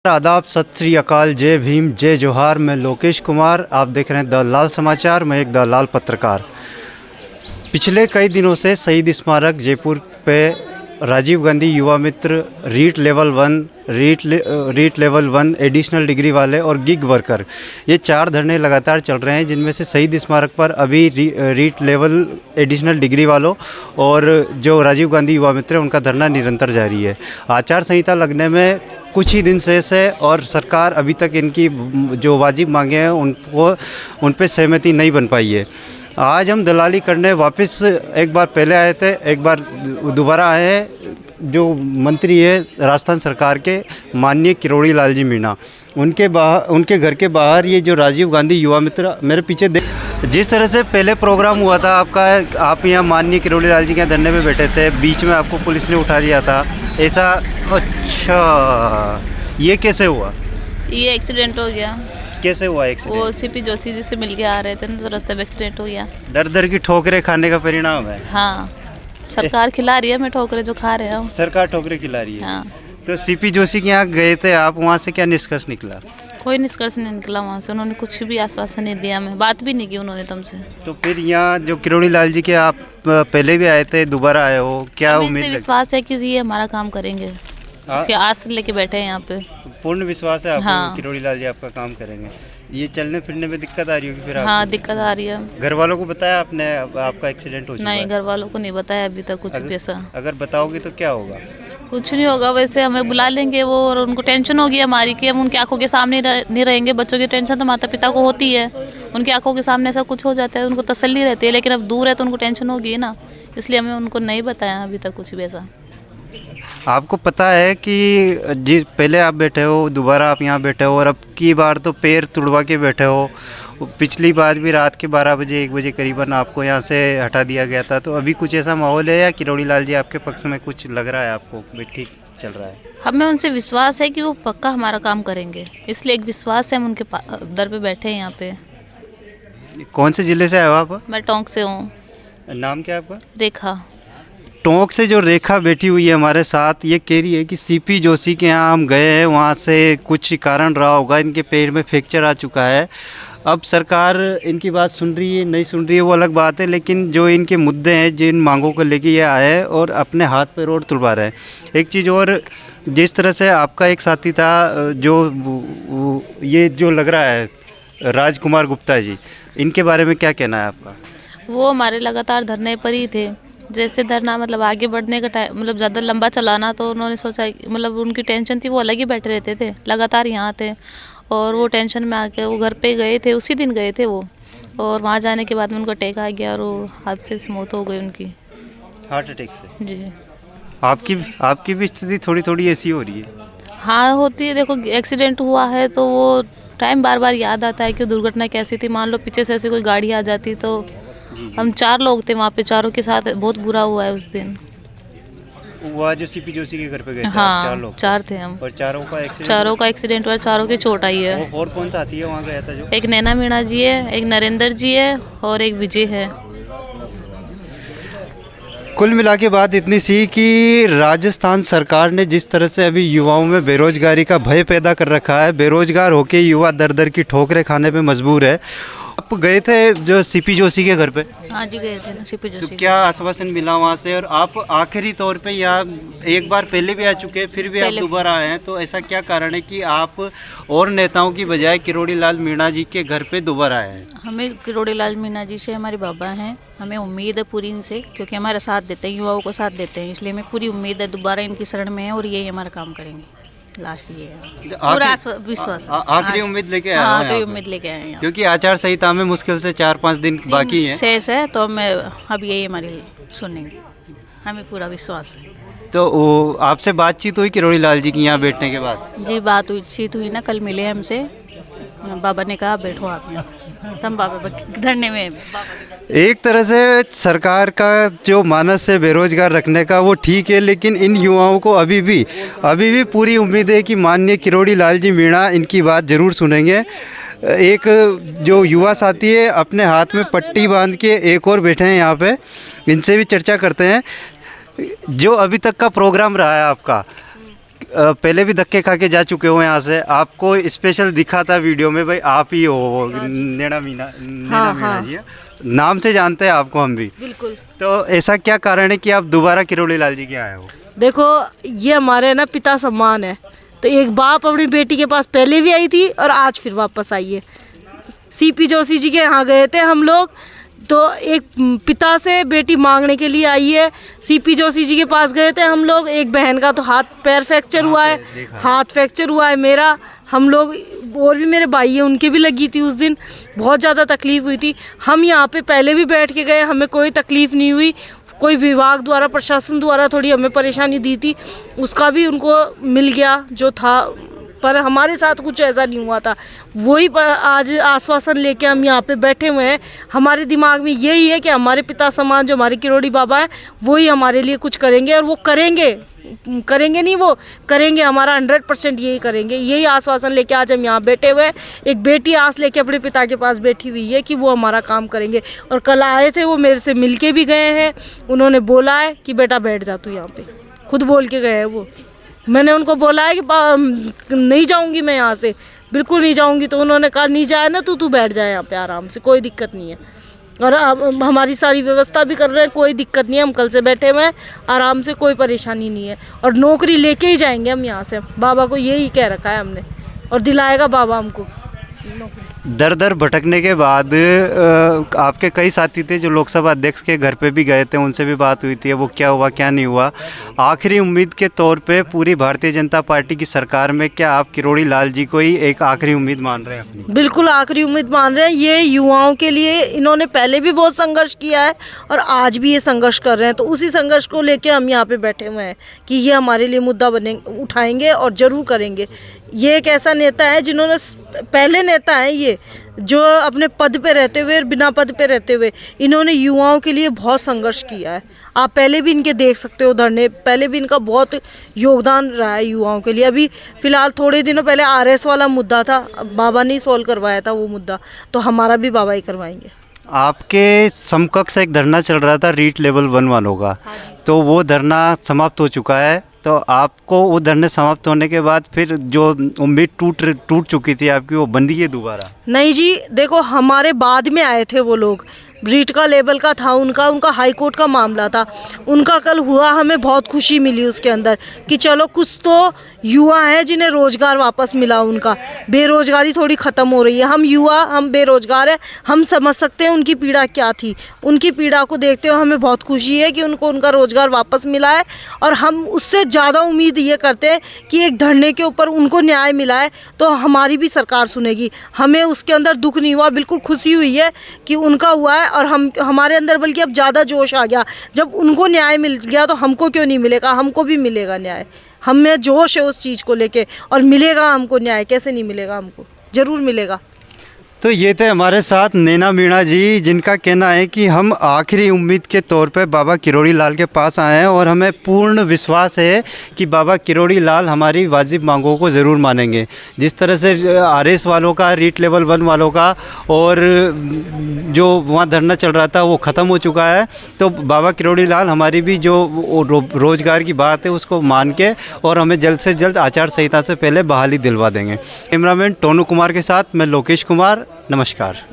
आदाब, सत श्री अकाल, जय भीम, जय जोहार। मैं लोकेश कुमार, आप देख रहे हैं द लाल समाचार। मैं एक द लाल पत्रकार। पिछले कई दिनों से शहीद स्मारक जयपुर पे Rajiv Gandhi Yuva Mitra, REET level one additional degree वाले और गिग वर्कर, ये 4 धरने लगातार चल रहे हैं, जिनमें से शहीद स्मारक पर अभी रीट लेवल एडिशनल डिग्री वालों और जो राजीव गांधी युवा मित्र है उनका धरना निरंतर जारी है। आचार संहिता लगने में कुछ ही दिन शेष है और सरकार अभी तक इनकी जो वाजिब मांगे हैं उन पे सहमति नहीं बन पाई है। आज हम दलाली करने वापस एक बार पहले आए थे, एक बार दोबारा आए हैं। जो मंत्री है राजस्थान सरकार के माननीय किरोड़ी लाल जी मीणा, उनके घर के बाहर ये जो राजीव गांधी युवा मित्र, मेरे पीछे जिस तरह से पहले प्रोग्राम हुआ था आपका, आप यहाँ माननीय किरोड़ी लाल जी के धरने में बैठे थे, बीच में आपको पुलिस ने उठा दिया था ऐसा। अच्छा, ये कैसे हुआ? ये एक्सीडेंट हो गया। कैसे हुआ एक्सीडेंट? वो सीपी जोशी जी से मिल के आ रहे थे ना, तो रास्ते में एक्सीडेंट हो गया। दर दर की ठोकरें खाने का परिणाम है। हाँ, सरकार खिला रही है, मैं ठोकरें जो खा रहे हैं। सरकार ठोकरें खिला रही है। हाँ। तो सीपी जोशी के यहाँ गए थे आप, वहाँ से क्या निष्कर्ष निकला? कोई निष्कर्ष नहीं निकला वहाँ से। उन्होंने कुछ भी आश्वासन नहीं दिया, हमें बात भी नहीं की उन्होंने तुमसे। तो फिर यहाँ जो किरोड़ी लाल जी के आप पहले भी आए थे, दोबारा आए हो, क्या उम्मीद? विश्वास है कि ये हमारा काम करेंगे। उसकी आस लेके बैठे हैं यहाँ पे। पूर्ण विश्वास है आपको? हाँ। किरोड़ी लाल जी आपका काम करेंगे। ये चलने फिरने में दिक्कत आ रही होगी फिर आपको? हाँ, दिक्कत आ रही है। घर वालों को बताया आपने आपका एक्सीडेंट हो चुका है? नहीं, घर वालों को नहीं बताया अभी तक कुछ भी ऐसा। अगर बताओगे तो क्या होगा? कुछ नहीं होगा, वैसे हमें बुला लेंगे वो, और उनको टेंशन होगी हमारी कि हम उनकी आंखों के सामने नहीं रहेंगे। बच्चों की टेंशन तो माता पिता को होती है, उनकी आंखों के सामने ऐसा कुछ हो जाता है, उनको तसल्ली रहती है, लेकिन अब दूर है तो उनको टेंशन होगी ना, इसलिए हमें उनको नहीं बताया अभी तक कुछ भी ऐसा। आपको पता है कि जी पहले आप बैठे हो, दोबारा आप यहाँ बैठे हो, और अब की बार तो पैर तुड़वा के बैठे हो। पिछली बार भी रात के 12 बजे 1 बजे करीबन आपको यहाँ से हटा दिया गया था। तो अभी कुछ ऐसा माहौल है या किरोड़ी लाल जी आपके पक्ष में कुछ लग रहा है आपको भी ठीक चल रहा है? हमें उनसे विश्वास है कि वो पक्का हमारा काम करेंगे, इसलिए एक विश्वास है, हम उनके दर पे बैठे हैं यहाँ पे। कौन से ज़िले से आए हो आप? मैं टोंक से हूँ। नाम क्या है आपका? रेखा। टोंक से जो रेखा बैठी हुई है हमारे साथ, ये कह रही है कि सीपी जोशी के यहाँ हम गए हैं, वहाँ से कुछ कारण रहा होगा, इनके पैर में फ्रैक्चर आ चुका है। अब सरकार इनकी बात सुन रही है नहीं सुन रही है वो अलग बात है, लेकिन जो इनके मुद्दे हैं, जिन मांगों को लेके ये आए हैं और अपने हाथ पैर और तुड़वा रहे हैं। एक चीज़ और, जिस तरह से आपका एक साथी था जो ये जो लग रहा है राजकुमार गुप्ता जी, इनके बारे में क्या कहना है आपका? वो हमारे लगातार धरने पर ही थे। जैसे धरना मतलब आगे बढ़ने का टाइम, मतलब ज़्यादा लंबा चलाना, तो उन्होंने सोचा, मतलब उनकी टेंशन थी, वो अलग ही बैठे रहते थे, लगातार यहाँ थे, और वो टेंशन में आके वो घर पे गए थे, उसी दिन गए थे वो, और वहाँ जाने के बाद में उनको अटैक आ गया और वो हादसे से मौत हो गई उनकी, हार्ट अटैक से। जी। आपकी भी स्थिति थोड़ी थोड़ी ऐसी हो रही है? हाँ, होती है। देखो, एक्सीडेंट हुआ है तो वो टाइम बार बार याद आता है कि दुर्घटना कैसी थी। मान लो पीछे से ऐसे कोई गाड़ी आ जाती, तो हम 4 लोग थे वहाँ पे, चारों के साथ बहुत बुरा हुआ है उस दिन। हुआ जो सीपी जोशी के घर पे गए थे? हाँ, 4 लोग? 4 थे हम। और चारों का एक्सीडेंट हुआ, चारों की चोट आई है। और कौन साथी है वहाँ गया था जो? एक नैना मीणा जी है, एक नरेंद्र जी है, और एक विजय है। कुल मिला के बात इतनी सी कि राजस्थान सरकार ने जिस तरह से अभी युवाओं में बेरोजगारी का भय पैदा कर रखा है, बेरोजगार होके युवा दर दर की ठोकरें खाने पे मजबूर है। आप गए थे जो सीपी जोशी के घर पे? हाँ जी, गए थे ना सीपी जोशी। तो क्या आश्वासन मिला वहाँ से? और आप आखिरी तौर पे यहाँ एक बार पहले भी आ चुके हैं, फिर भी आप दोबारा आए हैं, तो ऐसा क्या कारण है कि आप और नेताओं की बजाय किरोड़ी लाल मीणा जी के घर पे दोबारा आए हैं? हमें किरोड़ी लाल मीणा जी से, हमारे बाबा हैं, हमें उम्मीद है पूरी इनसे, क्योंकि हमारा साथ देते हैं, युवाओं को साथ देते हैं, इसलिए हमें पूरी उम्मीद है दोबारा इनकी शरण में है और यही हमारा काम करेंगे। लास्ट ये है, पूरा विश्वास। आखिरी उम्मीद लेके आए हैं? आखिरी उम्मीद लेके आए हैं, क्योंकि आचार संहिता में मुश्किल से 4-5 दिन बाकी है, शेष है, तो मैं अब यही हमारी सुनेंगे, हमें पूरा विश्वास है। तो आपसे बातचीत हुई किरोड़ी लाल जी की यहाँ बैठने के बाद? जी, बातचीत हुई ना, कल मिले हमसे, बाबा ने कहा बैठो आप यहाँ, तब बाबा धरने में। एक तरह से सरकार का जो मानस है बेरोजगार रखने का, वो ठीक है, लेकिन इन युवाओं को अभी भी पूरी उम्मीद है कि माननीय किरोड़ी लाल जी मीणा इनकी बात ज़रूर सुनेंगे। एक जो युवा साथी है अपने हाथ में पट्टी बांध के एक और बैठे हैं यहाँ पे, इनसे भी चर्चा करते हैं। जो अभी तक का प्रोग्राम रहा है आपका, पहले भी धक्के खा के जा चुके हो यहाँ से, आपको स्पेशल दिखा था वीडियो में, भाई आप ही हो वो नैना मीना जी है? नाम से जानते हैं आपको हम भी। बिल्कुल। तो ऐसा क्या कारण है कि आप दोबारा किरोड़ी लाल जी के आए हो? देखो ये हमारे ना पिता सम्मान है, तो एक बाप अपनी बेटी के पास पहले भी आई थी और आज फिर वापस आई है। सीपी जोशी जी के यहाँ गए थे हम लोग, तो एक पिता से बेटी मांगने के लिए आई है। सीपी जोशी जी के पास गए थे हम लोग, एक बहन का तो हाथ पैर फ्रैक्चर हुआ है, हाथ फ्रैक्चर हुआ है मेरा, हम लोग और भी मेरे भाई है उनके भी लगी थी उस दिन, बहुत ज़्यादा तकलीफ़ हुई थी। हम यहाँ पे पहले भी बैठ के गए, हमें कोई तकलीफ़ नहीं हुई। कोई विभाग द्वारा प्रशासन द्वारा थोड़ी हमें परेशानी दी थी, उसका भी उनको मिल गया जो था, पर हमारे साथ कुछ ऐसा नहीं हुआ था। वही आज आश्वासन लेके हम यहाँ पे बैठे हुए हैं। हमारे दिमाग में यही है कि हमारे पिता समान जो हमारे किरोड़ी बाबा हैं वही हमारे लिए कुछ करेंगे, और वो करेंगे नहीं, वो करेंगे, हमारा 100% यही करेंगे। यही आश्वासन लेके आज हम यहाँ बैठे हुए हैं। एक बेटी आस लेके अपने पिता के पास बैठी हुई है कि वो हमारा काम करेंगे, और कल आए थे वो मेरे से मिल के भी गए हैं। उन्होंने बोला है कि बेटा बैठ जा तू यहाँ पे, खुद बोल के गए हैं वो। मैंने उनको बोला है कि नहीं जाऊंगी मैं यहाँ से, बिल्कुल नहीं जाऊंगी, तो उन्होंने कहा नहीं जाए ना तू बैठ जाए यहाँ पे आराम से, कोई दिक्कत नहीं है। और हमारी सारी व्यवस्था भी कर रहे हैं, कोई दिक्कत नहीं है, हम कल से बैठे हुए हैं आराम से, कोई परेशानी नहीं है। और नौकरी लेके ही जाएंगे हम यहाँ से, बाबा को यही कह रखा है हमने, और दिलाएगा बाबा हमको नौकरी। दर दर भटकने के बाद आपके कई साथी थे जो लोकसभा अध्यक्ष के घर पे भी गए थे, उनसे भी बात हुई थी, वो क्या हुआ क्या नहीं हुआ। आखिरी उम्मीद के तौर पे पूरी भारतीय जनता पार्टी की सरकार में क्या आप किरोड़ी लाल जी को ही एक आखिरी उम्मीद मान रहे हैं अपनी? बिल्कुल आखिरी उम्मीद मान रहे हैं। ये युवाओं के लिए इन्होंने पहले भी बहुत संघर्ष किया है और आज भी ये संघर्ष कर रहे हैं, तो उसी संघर्ष को लेके हम यहाँ पे बैठे हुए हैं कि ये हमारे लिए मुद्दा उठाएंगे और ज़रूर करेंगे। ये एक ऐसा नेता है जिन्होंने, पहले नेता हैं ये जो अपने पद पे रहते हुए, बिना पद पे रहते हुए इन्होंने युवाओं के लिए बहुत संघर्ष किया है। आप पहले भी इनके देख सकते हो धरने, पहले भी इनका बहुत योगदान रहा है युवाओं के लिए। अभी फ़िलहाल थोड़े दिनों पहले RS वाला मुद्दा था, बाबा ने सॉल्व करवाया था वो मुद्दा, तो हमारा भी बाबा ही करवाएंगे। आपके समकक्ष एक धरना चल रहा था रीट लेवल 1 वालों का, तो वो धरना समाप्त हो चुका है, तो आपको वो धरने समाप्त होने के बाद फिर जो उम्मीद टूट चुकी थी आपकी, वो बन रही है दोबारा? नहीं जी, देखो हमारे बाद में आए थे वो लोग, रीट का लेवल का था उनका हाई कोर्ट का मामला था, उनका कल हुआ, हमें बहुत खुशी मिली उसके अंदर कि चलो कुछ तो युवा है जिन्हें रोज़गार वापस मिला, उनका बेरोज़गारी थोड़ी ख़त्म हो रही है। हम युवा, हम बेरोज़गार हैं, हम समझ सकते हैं उनकी पीड़ा क्या थी। उनकी पीड़ा को देखते हुए हमें बहुत खुशी है कि उनको उनका रोज़गार वापस मिला है, और हम उससे ज़्यादा उम्मीद ये करते हैं कि एक धरने के ऊपर उनको न्याय मिला है तो हमारी भी सरकार सुनेगी। हमें उसके अंदर दुख नहीं हुआ, बिल्कुल खुशी हुई है कि उनका हुआ है, और हमारे अंदर बल्कि अब ज़्यादा जोश आ गया। जब उनको न्याय मिल गया तो हमको क्यों नहीं मिलेगा, हमको भी मिलेगा न्याय। हम में जोश है उस चीज़ को लेके, और मिलेगा हमको न्याय, कैसे नहीं मिलेगा, हमको ज़रूर मिलेगा। तो ये थे हमारे साथ नैना मीणा जी, जिनका कहना है कि हम आखिरी उम्मीद के तौर पे बाबा किरोड़ी लाल के पास आए हैं, और हमें पूर्ण विश्वास है कि बाबा किरोड़ी लाल हमारी वाजिब मांगों को ज़रूर मानेंगे। जिस तरह से RS वालों का, रीट लेवल 1 वालों का, और जो वहाँ धरना चल रहा था वो ख़त्म हो चुका है, तो बाबा किरोड़ी लाल हमारी भी जो रोज़गार की बात है उसको मान के और हमें जल्द से जल्द आचार संहिता से पहले बहाली दिलवा देंगे। कैमरामैन टोनू कुमार के साथ मैं लोकेश कुमार, नमस्कार।